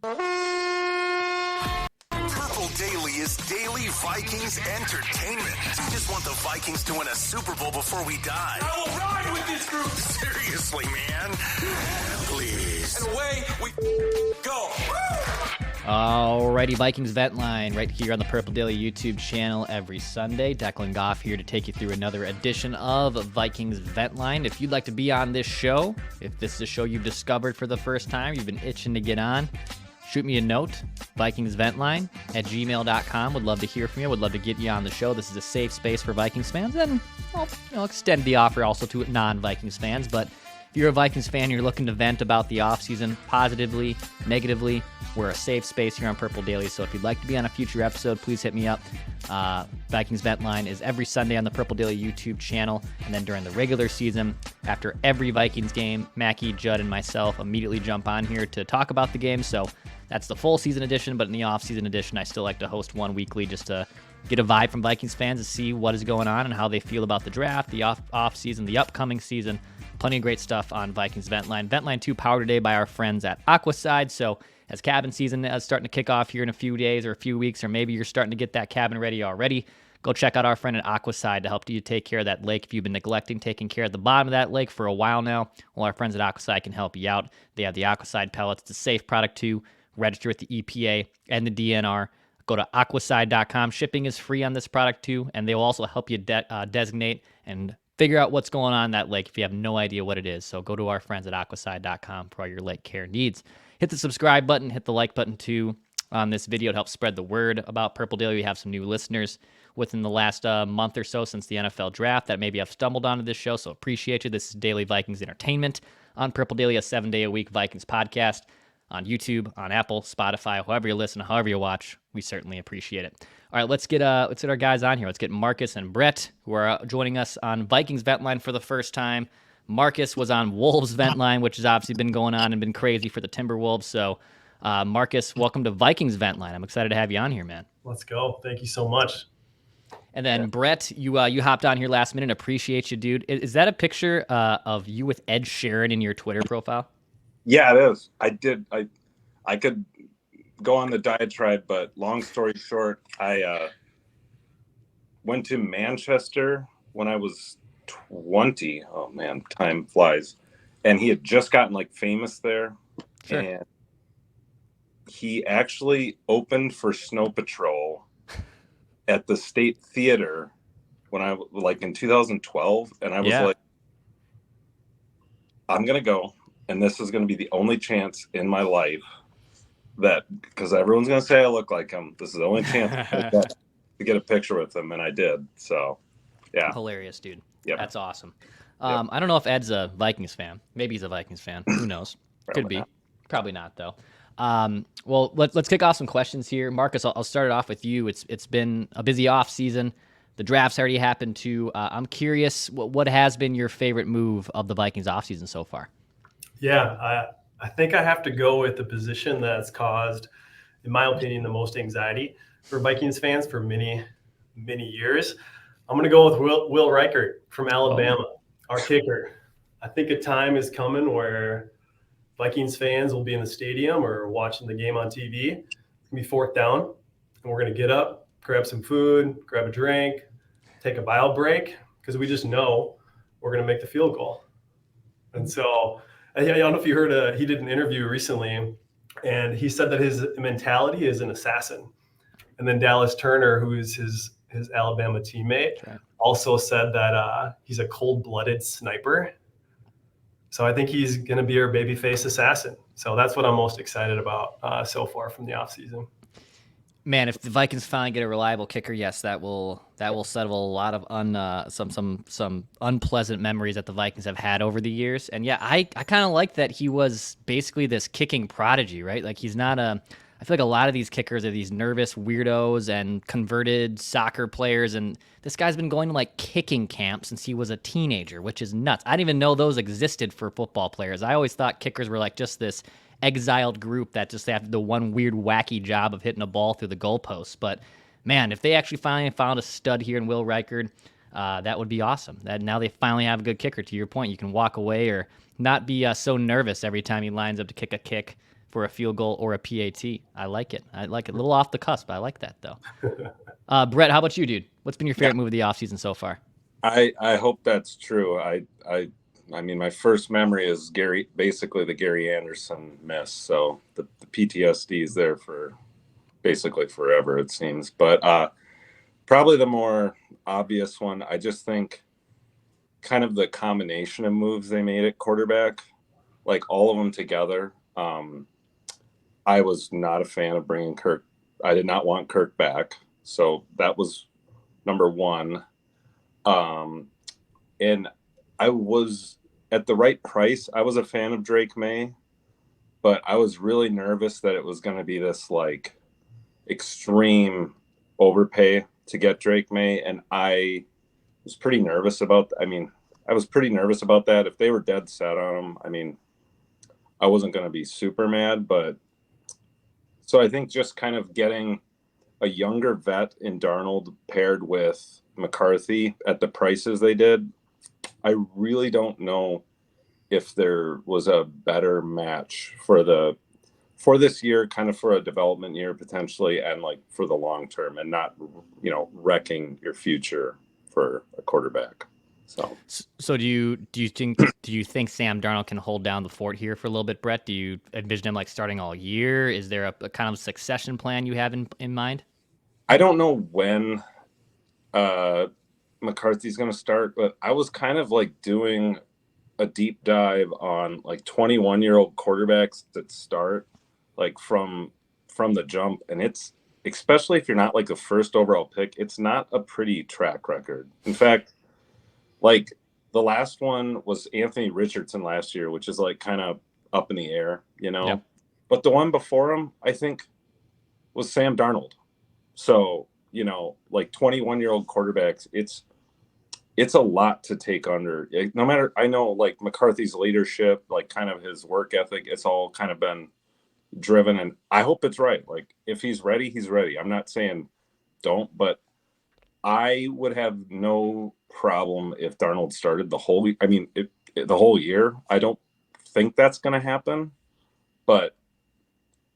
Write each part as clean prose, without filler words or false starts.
Purple Daily is daily Vikings entertainment. You just want the Vikings to win a Super Bowl before we die. I will ride with this group. Seriously, man. Please. And away we go. Alrighty, Vikings Vent Line right here on the Purple Daily YouTube channel every Sunday. Declan Goff here to take you through another edition of Vikings Vent Line. If you'd like to be on this show, if this is a show you've discovered for the first time, you've been itching to get on, shoot me a note, vikingsventline@gmail.com. Would love to hear from you. Would love to get you on the show. This is a safe space for Vikings fans, and I'll extend the offer also to non-Vikings fans. But if you're a Vikings fan, you're looking to vent about the offseason positively, negatively, we're a safe space here on Purple Daily. So if you'd like to be on a future episode, please hit me up. Vikings Vent Line is every Sunday on the Purple Daily YouTube channel. And then during the regular season, after every Vikings game, Mackie, Judd, and myself immediately jump on here to talk about the game. So that's the full season edition. But in the off-season edition, I still like to host one weekly just to get a vibe from Vikings fans to see what is going on and how they feel about the draft, the off-season, the upcoming season. Plenty of great stuff on Vikings Vent Line. Vent Line 2 powered today by our friends at Aquaside. So as cabin season is starting to kick off here in a few days or a few weeks, or maybe you're starting to get that cabin ready already, go check out our friend at Aquaside to help you take care of that lake. If you've been neglecting taking care of the bottom of that lake for a while now, well, our friends at Aquaside can help you out. They have the Aquaside pellets. It's a safe product too. Register with the EPA and the DNR. Go to aquaside.com. Shipping is free on this product too, and they will also help you designate and figure out what's going on in that lake if you have no idea what it is. So go to our friends at aquaside.com for all your lake care needs. Hit the subscribe button, hit the like button too on this video. It helps spread the word about Purple Daily. We have some new listeners within the last month or so since the NFL draft that maybe have stumbled onto this show, so appreciate you. This is Daily Vikings Entertainment on Purple Daily, a 7-day-a-week Vikings podcast on YouTube, on Apple, Spotify, however you listen, however you watch. We certainly appreciate it. All right, let's get our guys on here. Let's get Marcus and Brett, who are joining us on Vikings Vent Line for the first time. Marcus was on Wolves Vent Line, which has obviously been going on and been crazy for the Timberwolves. So, Marcus, welcome to Vikings Vent Line. I'm excited to have you on here, man. Let's go. Thank you so much. And then, Brett, you hopped on here last minute. Appreciate you, dude. Is that a picture of you with Ed Sheeran in your Twitter profile? Yeah, it is. I could go on the diatribe, but long story short, I went to Manchester when I was 20. Oh man, time flies. And he had just gotten famous there. Sure. And he actually opened for Snow Patrol at the State Theater when I in 2012. And I was like, I'm going to go. And this is going to be the only chance in my life because everyone's going to say I look like him. This is the only chance to get a picture with him. And I did. So yeah. Hilarious, dude. Yep. That's awesome. I don't know if Ed's a Vikings fan. Maybe he's a Vikings fan. Who knows? Could be. Not. Probably not, though. Well, let's kick off some questions here. Marcus, I'll start it off with you. It's been a busy off season. The draft's already happened too. I'm curious, what has been your favorite move of the Vikings offseason so far? Yeah, I think I have to go with the position that's caused, in my opinion, the most anxiety for Vikings fans for many, many years. I'm going to go with Will Reichard from Alabama, our kicker. I think a time is coming where Vikings fans will be in the stadium or watching the game on TV. It's going to be fourth down, and we're going to get up, grab some food, grab a drink, take a bio break, because we just know we're going to make the field goal. And so I don't know if you heard, he did an interview recently, and he said that his mentality is an assassin. And then Dallas Turner, who is his Alabama teammate, also said that he's a cold-blooded sniper. So I think he's going to be our babyface assassin. So that's what I'm most excited about so far from the offseason. Man, if the Vikings finally get a reliable kicker, yes, that will settle a lot of some unpleasant memories that the Vikings have had over the years. And yeah, I kind of like that he was basically this kicking prodigy, right? Like he's not I feel like a lot of these kickers are these nervous weirdos and converted soccer players, and this guy's been going to kicking camp since he was a teenager, which is nuts. I didn't even know those existed for football players. I always thought kickers were just this exiled group that just have the one weird wacky job of hitting a ball through the goalposts. But man, if they actually finally found a stud here in Will Reichard, that would be awesome. That now they finally have a good kicker. To your point, you can walk away or not be so nervous every time he lines up to kick a kick for a field goal or a PAT. I like it. A little off the cusp. I like that, though. Brett, how about you, dude? What's been your favorite move of the offseason so far? I hope that's true. I mean, my first memory is basically the Gary Anderson miss. So the PTSD is there for basically forever, it seems. But probably the more obvious one, I just think kind of the combination of moves they made at quarterback, like all of them together. I was not a fan of bringing Kirk. I did not want Kirk back. So that was number one. And I was at the right price. I was a fan of Drake May, but I was really nervous that it was going to be this like extreme overpay to get Drake May. And I was pretty nervous about, I was pretty nervous about that. If they were dead set on him, I mean, I wasn't going to be super mad, but so I think just kind of getting a younger vet in Darnold paired with McCarthy at the prices they did, I really don't know if there was a better match for this year, kind of for a development year potentially, and like for the long term, and not, wrecking your future for a quarterback. So do you think Sam Darnold can hold down the fort here for a little bit, Brett? Do you envision him like starting all year? Is there a kind of succession plan you have in mind? I don't know when McCarthy's going to start, but I was kind of like doing a deep dive on like 21-year-old quarterbacks that start like from the jump, and it's, especially if you're not like the first overall pick, it's not a pretty track record. In fact, like the last one was Anthony Richardson last year, which is like kind of up in the air, Yep. But the one before him, I think, was Sam Darnold. So, like 21-year-old quarterbacks, it's a lot to take under. No matter, I know like McCarthy's leadership, like kind of his work ethic, it's all kind of been driven, and I hope it's right. Like if he's ready, he's ready. I'm not saying don't, but I would have no problem if Darnold started the whole year. I don't think that's going to happen, but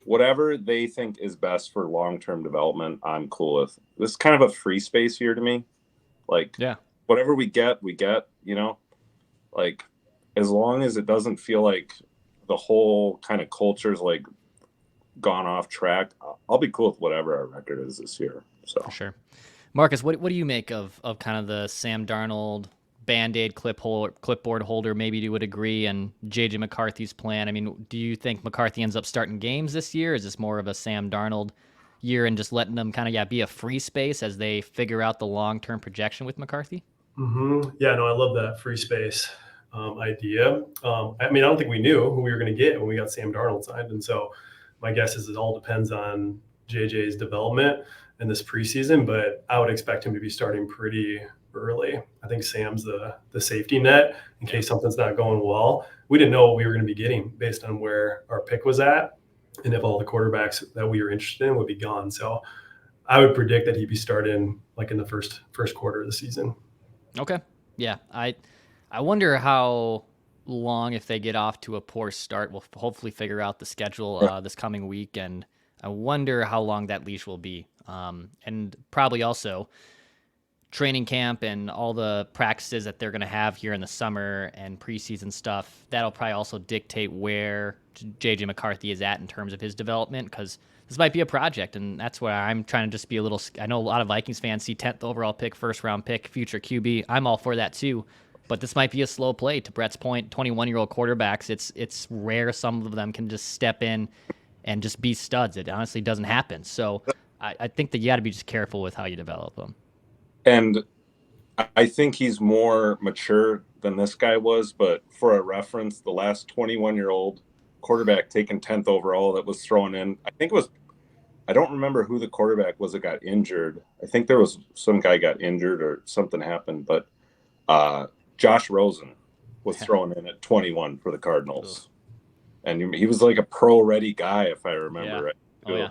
whatever they think is best for long-term development, I'm cool with. This is kind of a free space here to me. Like, yeah, whatever we get, like as long as it doesn't feel like the whole kind of culture's like gone off track, I'll be cool with whatever our record is this year. So for sure. Marcus, what do you make of kind of the Sam Darnold Band-Aid clipboard holder, maybe to a degree, and JJ McCarthy's plan? I mean, do you think McCarthy ends up starting games this year? Is this more of a Sam Darnold year and just letting them kind of be a free space as they figure out the long-term projection with McCarthy? Mm-hmm. Yeah, no, I love that free space idea. I don't think we knew who we were going to get when we got Sam Darnold signed. And so my guess is it all depends on JJ's development in this preseason, but I would expect him to be starting pretty early. I think Sam's the safety net in case something's not going well. We didn't know what we were going to be getting based on where our pick was at and if all the quarterbacks that we were interested in would be gone. So I would predict that he'd be starting like in the first quarter of the season. Okay. Yeah. I wonder how long, if they get off to a poor start, we'll hopefully figure out the schedule this coming week, and I wonder how long that leash will be. And probably also training camp and all the practices that they're going to have here in the summer and preseason stuff. That'll probably also dictate where JJ McCarthy is at in terms of his development, because this might be a project, and that's where I'm trying to just be a little. I know a lot of Vikings fans see 10th overall pick, first round pick, future QB. I'm all for that too, but this might be a slow play. To Brett's point, 21-year-old quarterbacks, it's rare some of them can just step in and just be studs. It honestly doesn't happen. So I think that you got to be just careful with how you develop them. And I think he's more mature than this guy was. But for a reference, the last 21-year-old quarterback taken 10th overall that was thrown in, I don't remember who the quarterback was that got injured. I think there was some guy got injured or something happened. But Josh Rosen was thrown in at 21 for the Cardinals. And he was like a pro-ready guy, if I remember right. Oh, yeah.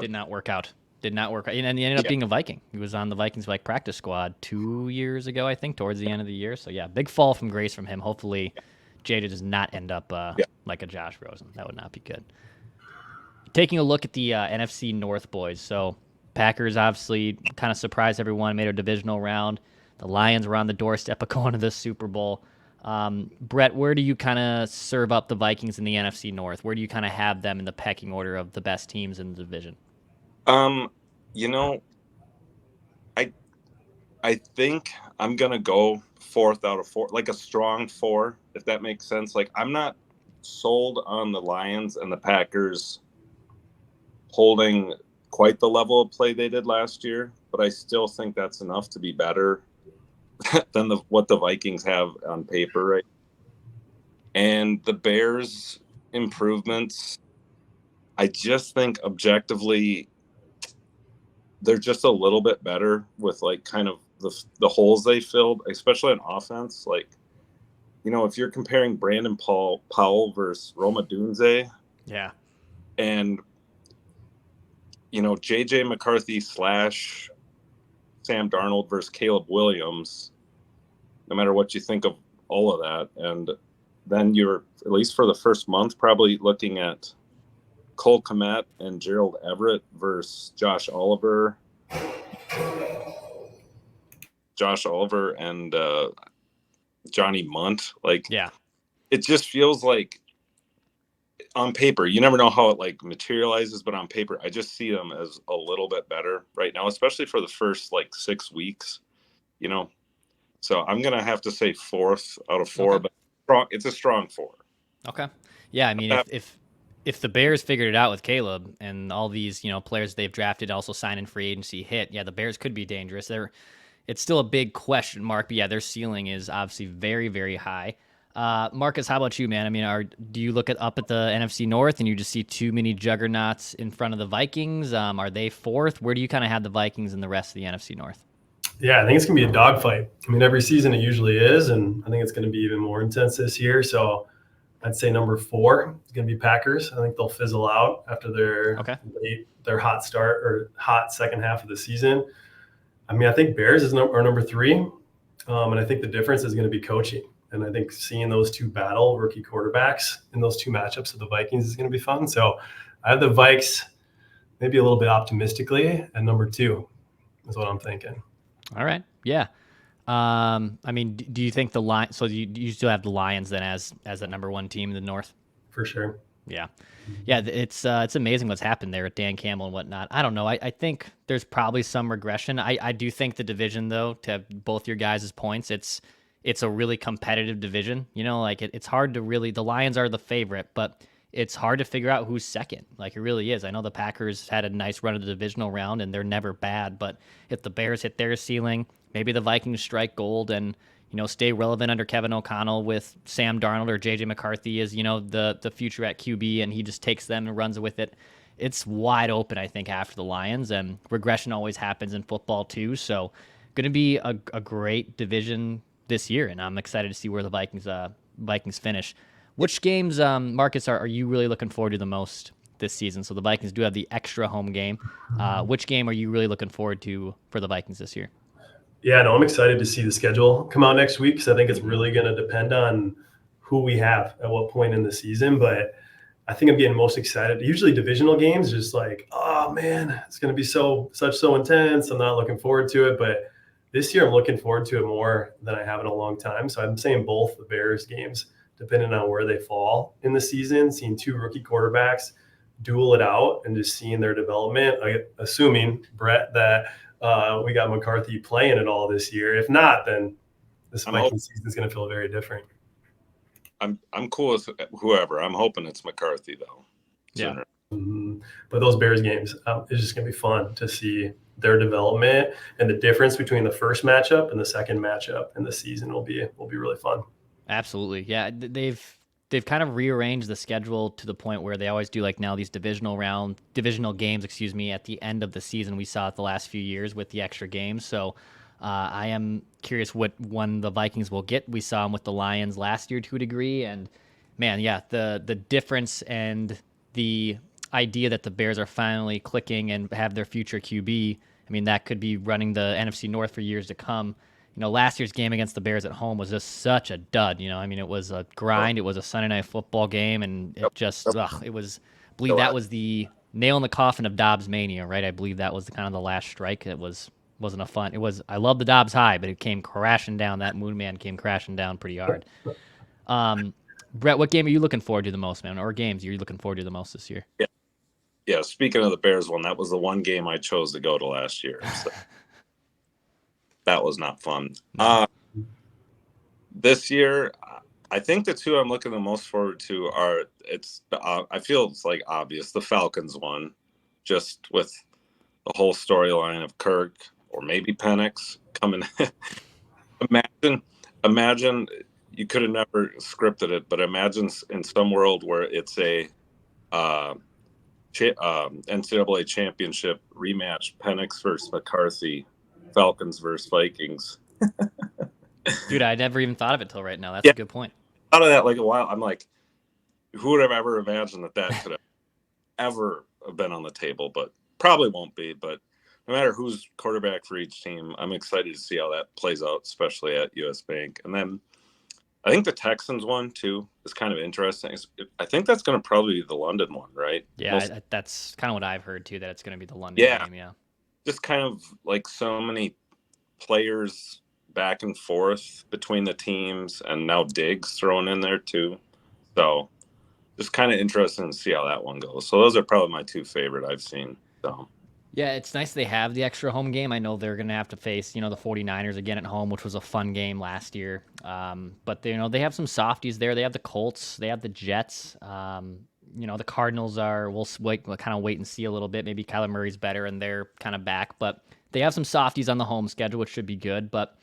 Did not work out. Did not work. And he ended up being a Viking. He was on the Vikings practice squad 2 years ago, I think, towards the end of the year. So, yeah, big fall from grace from him. Hopefully, JJ does not end up like a Josh Rosen. That would not be good. Taking a look at the NFC North boys. So, Packers obviously kind of surprised everyone, made a divisional round. The Lions were on the doorstep of going to the Super Bowl. Brett, where do you kind of serve up the Vikings in the NFC North? Where do you kind of have them in the pecking order of the best teams in the division? You know, I think I'm gonna go fourth out of four, like a strong four, if that makes sense. Like, I'm not sold on the Lions and the Packers holding quite the level of play they did last year, but I still think that's enough to be better than what the Vikings have on paper, right? And the Bears' improvements, I just think objectively they're just a little bit better with like kind of the holes they filled, especially on offense. Like, you know, if you're comparing Brandon Powell versus Roma Dunze, yeah, and you know, JJ McCarthy / Sam Darnold versus Caleb Williams, no matter what you think of all of that. And then you're, at least for the first month, probably looking at Cole Kmet and Gerald Everett versus Josh Oliver and Johnny Munt. Like, yeah, it just feels like on paper, you never know how it like materializes, but on paper, I just see them as a little bit better right now, especially for the first like 6 weeks, you know? So I'm going to have to say fourth out of four, okay. but it's a strong four. Okay. Yeah, I mean, if the Bears figured it out with Caleb and all these, you know, players they've drafted also sign in free agency hit, yeah, the Bears could be dangerous. It's still a big question mark, but yeah, their ceiling is obviously very, very high. Marcus, how about you, man? I mean, do you look up at the NFC North and you just see too many juggernauts in front of the Vikings? Are they fourth? Where do you kind of have the Vikings and the rest of the NFC North? Yeah, I think it's going to be a dogfight. I mean, every season it usually is, and I think it's going to be even more intense this year. So I'd say number 4 is going to be Packers. I think they'll fizzle out after their hot start or hot second half of the season. I mean, I think Bears are number 3, and I think the difference is going to be coaching. And I think seeing those two battle rookie quarterbacks in those two matchups of the Vikings is going to be fun. So I have the Vikes maybe a little bit optimistically at number 2 is what I'm thinking. All right. Yeah. I mean, do you think the Lions? So you still have the Lions then as that number 1 team in the North? For sure. Yeah. Yeah. It's amazing what's happened there with Dan Campbell and whatnot. I don't know. I think there's probably some regression. I do think the division, though, to have both your guys' points, it's a really competitive division. You know, like it's hard to really, the Lions are the favorite, but it's hard to figure out who's second. Like, it really is. I know the Packers had a nice run of the divisional round and they're never bad, but if the Bears hit their ceiling, maybe the Vikings strike gold and, you know, stay relevant under Kevin O'Connell with Sam Darnold or JJ McCarthy is, you know, the future at QB, and he just takes them and runs with it. It's wide open, I think, after the Lions, and regression always happens in football too. So going to be a great division this year, and I'm excited to see where the Vikings finish. Which games, Marcus, are you really looking forward to the most this season? So the Vikings do have the extra home game. Which game are you really looking forward to for the Vikings this year? Yeah, no, I'm excited to see the schedule come out next week because I think it's really going to depend on who we have at what point in the season. But I think I'm getting most excited. Usually divisional games, just like, oh man, it's going to be so intense. I'm not looking forward to it. But this year I'm looking forward to it more than I have in a long time. So I'm saying both the Bears games, depending on where they fall in the season, seeing 2 rookie quarterbacks duel it out and just seeing their development, assuming, Brett, that we got McCarthy playing it all this year. If not, then this Viking season is going to feel very different. I'm cool with whoever. I'm hoping it's McCarthy, though. Yeah. Mm-hmm. But those Bears games, it's just going to be fun to see their development, and the difference between the first matchup and the second matchup in the season will be really fun. Absolutely. Yeah. They've kind of rearranged the schedule to the point where they always do like now these divisional games, at the end of the season. We saw it the last few years with the extra games. So I am curious what one the Vikings will get. We saw them with the Lions last year to a degree, and man, yeah, the difference and idea that the Bears are finally clicking and have their future QB. I mean, that could be running the NFC North for years to come. Last year's game against the Bears at home was just such a dud. I mean, it was a grind. It was a Sunday night football game, and it just, it was, I believe that was the nail in the coffin of Dobbs mania, right? I believe that was kind of the last strike. Wasn't a fun. I love the Dobbs high, but it came crashing down. That Moon Man came crashing down pretty hard. Brett, what game are you looking forward to the most, man? Or games are you looking forward to the most this year? Yeah. Speaking of the Bears one, that was the one game I chose to go to last year. So that was not fun. This year, I think the two I'm looking the most forward to are I feel it's like obvious, the Falcons one, just with the whole storyline of Kirk or maybe Penix coming. Imagine you could have never scripted it, but imagine in some world where it's a NCAA championship rematch, Penix versus McCarthy, Falcons versus Vikings. Dude, I never even thought of it till right now. That's a good point. Out of that like a while, I'm like, who would have ever imagined that could have ever been on the table? But probably won't be. But no matter who's quarterback for each team, I'm excited to see how that plays out, especially at US Bank. And then I think the Texans one too is kind of interesting. I think that's going to probably be the London one, right? Yeah, that's kind of what I've heard too, that it's going to be the London game. Yeah. Just kind of like so many players back and forth between the teams, and now Diggs thrown in there too. So just kind of interesting to see how that one goes. So those are probably my two favorite I've seen. So yeah, it's nice they have the extra home game. I know they're going to have to face, the 49ers again at home, which was a fun game last year. But they have some softies there. They have the Colts, they have the Jets. The Cardinals we'll kind of wait and see a little bit. Maybe Kyler Murray's better and they're kind of back, but they have some softies on the home schedule, which should be good. But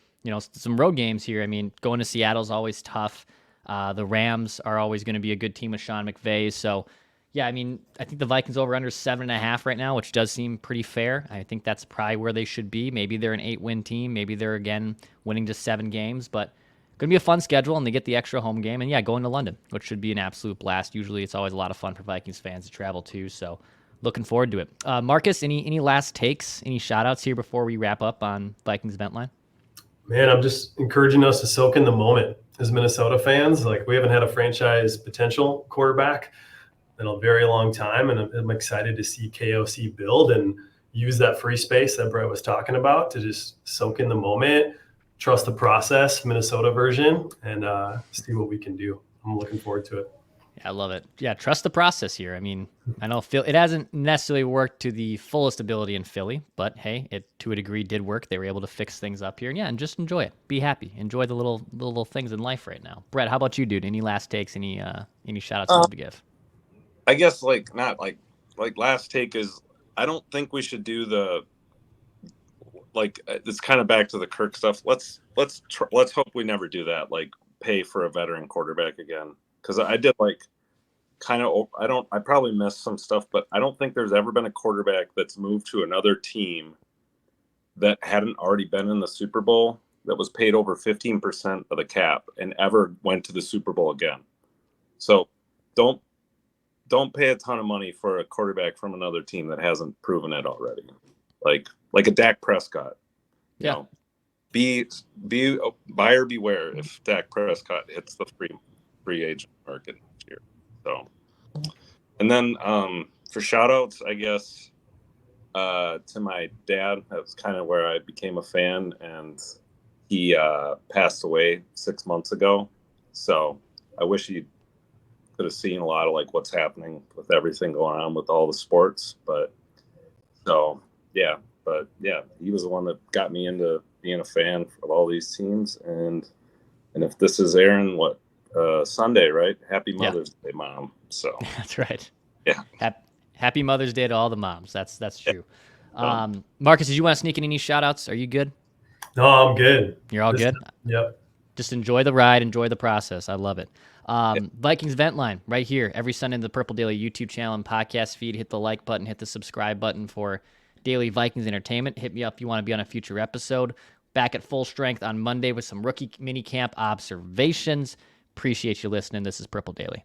some road games here. I mean, going to Seattle's always tough. The Rams are always going to be a good team with Sean McVay. So, yeah, I mean, I think the Vikings over-under is 7.5 right now, which does seem pretty fair. I think that's probably where they should be. Maybe they're an 8-win team. Maybe they're, again, winning just 7 games. But going to be a fun schedule, and they get the extra home game. And, yeah, going to London, which should be an absolute blast. Usually it's always a lot of fun for Vikings fans to travel to. So, looking forward to it. Marcus, any last takes, any shout-outs here before we wrap up on Vikings Vent Line? Man, I'm just encouraging us to soak in the moment as Minnesota fans. Like, we haven't had a franchise potential quarterback in a very long time, and I'm excited to see KOC build and use that free space that Brett was talking about to just soak in the moment, trust the process, Minnesota version, and see what we can do. I'm looking forward to it. I love it. Yeah, trust the process here. I mean, I know it hasn't necessarily worked to the fullest ability in Philly, but hey, it to a degree did work. They were able to fix things up here, and just enjoy it. Be happy. Enjoy the little things in life right now. Brett, how about you, dude? Any last takes? Any shout outs you want to give? I guess not last take is I don't think we should do it's kind of back to the Kirk stuff. Let's hope we never do that. Like, pay for a veteran quarterback again. Because I did I probably missed some stuff, but I don't think there's ever been a quarterback that's moved to another team that hadn't already been in the Super Bowl that was paid over 15% of the cap and ever went to the Super Bowl again. So don't pay a ton of money for a quarterback from another team that hasn't proven it already. Like a Dak Prescott. Yeah. Be buyer beware if Dak Prescott hits the free agent market this year. So, and then for shout outs, I guess to my dad, that's kind of where I became a fan, and he passed away 6 months ago. So I wish he could have seen a lot of what's happening with everything going on with all the sports. But he was the one that got me into being a fan of all these teams. And if this is airing, Sunday, right? Happy Mother's Day, Mom. So that's right. Yeah. Happy Mother's Day to all the moms. That's true. Marcus, did you want to sneak in any shout outs? Are you good? No, I'm good. You're all good? Yep. Just enjoy the ride, enjoy the process. I love it. Vikings Vent Line right here every Sunday in the Purple Daily YouTube channel and podcast feed. Hit the like button, hit the subscribe button for daily Vikings entertainment. Hit me up if you want to be on a future episode. Back at full strength on Monday with some rookie mini camp observations. Appreciate you listening. This is Purple Daily.